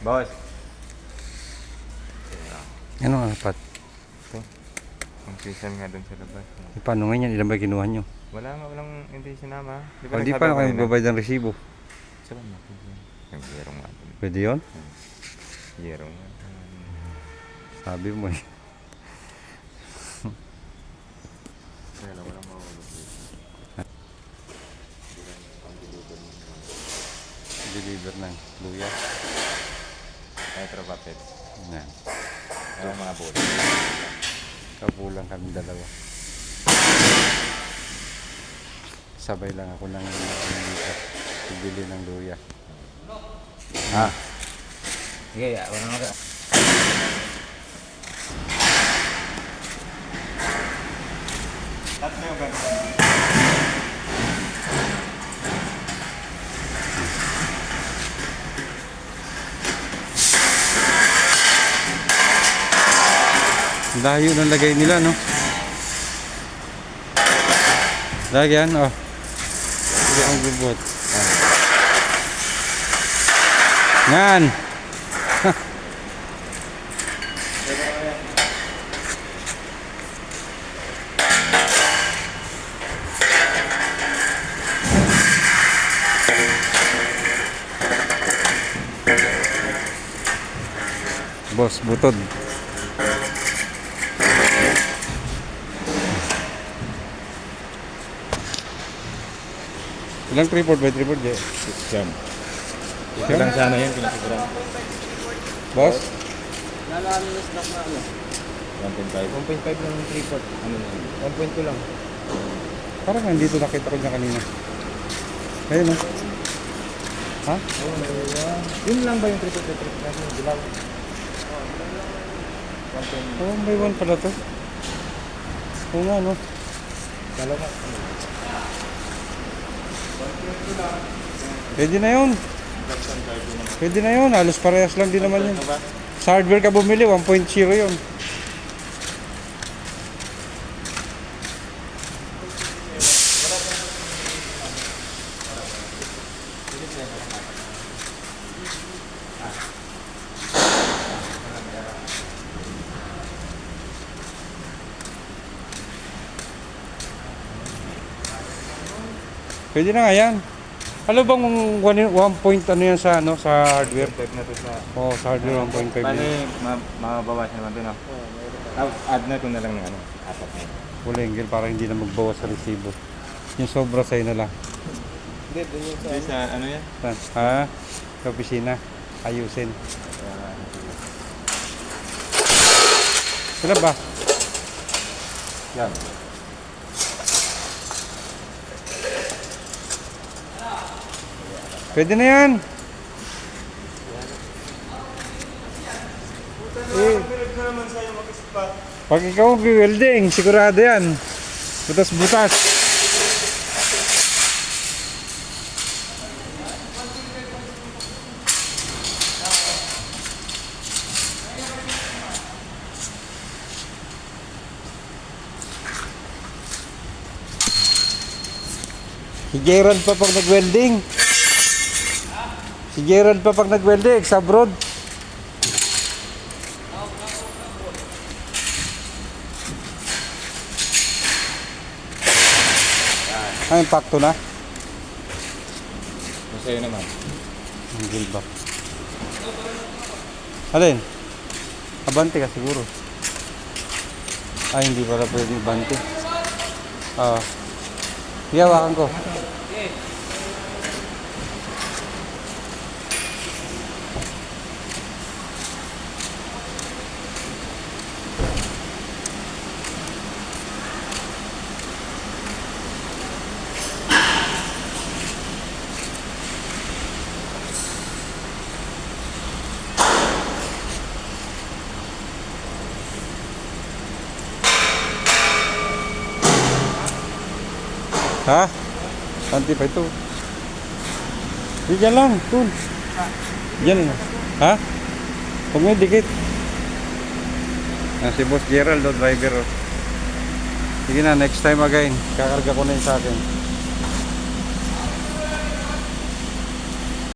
Boss. Ano ang apat? Ito. Ang season nga dun sa labas. Paano nga yan? Ilan ba kinuha nyo? Walang hindi sinama. Di ba O di nagsabi pa ko kayo kanina? magbabayad ng resibo. Sabi natin yun. Yung yero nga dun. Pwede yun? Yero nga. Sabi mo eh. Kaya lang walang mawawala dito. Deliver ng luya. Metro Vapid. Yan. Ang mga bote. Kapulang kami dalawa. Sabay lang ako ng bibili ng luya. Ah. Sige, wala nga. Tatlo yung ganun. Layo ng lagay nila, no? Lagyan, oh. Sige ang gubot. Yan. Boss, butod. Ilang 3/4 by 3/4 dyan? Siyam. Ito lang sana yun, pinasiguran. Boss? Lalaan na stock na ano? 1.5. 1.5 lang yung 3/4. Ano na yun? 1.2 lang. Parang nandito nakita ko niya kanina. Ayun, no? Ha? Oh, yun lang ba yung 3/4 natin? Yung dilaw? Oh, may one pala to. Oo nga, no? Dalawa. Pwede na yun. Pwede na yun. Halos parehas lang din naman yun. Sa hardware ka bumili, 1.0 yun. Pwede na nga yan. Alam bang 1 point ano yan sa ano sa hardware? 1.5 na to sa... Oo, sa hardware 1.5 Paano yan. mababawasan naman doon, no? Tapos add na ito na lang ng ano, apat na yun. Bulengel para hindi na magbawas sa resibo. Yung sobra sa'yo na lang. Hindi, dun yung Hindi sa ano yan? Saan? Ha? Sa opisina. Ayusin. Sila ba? Yan. Pwede na yan. Eh, pag ikaw welding, sigurado yan. Butas-butas. Si Gerald pa pag nag-welding. Si Gerald pa pag nag-welding, sa abroad. Ah, impacto na. Masaya naman. Ang gilbak. Alin? Abante ka siguro. Ay, hindi pala pwede abante. Ah. Hiyawakan ko. Ha? Santi pa ito. Di dyan lang, tun. Dyan lang. Ha? Huwag may dikit. Si Boss Gerald, driver. Sige na, next time again. Kakarga ko na yun sa akin.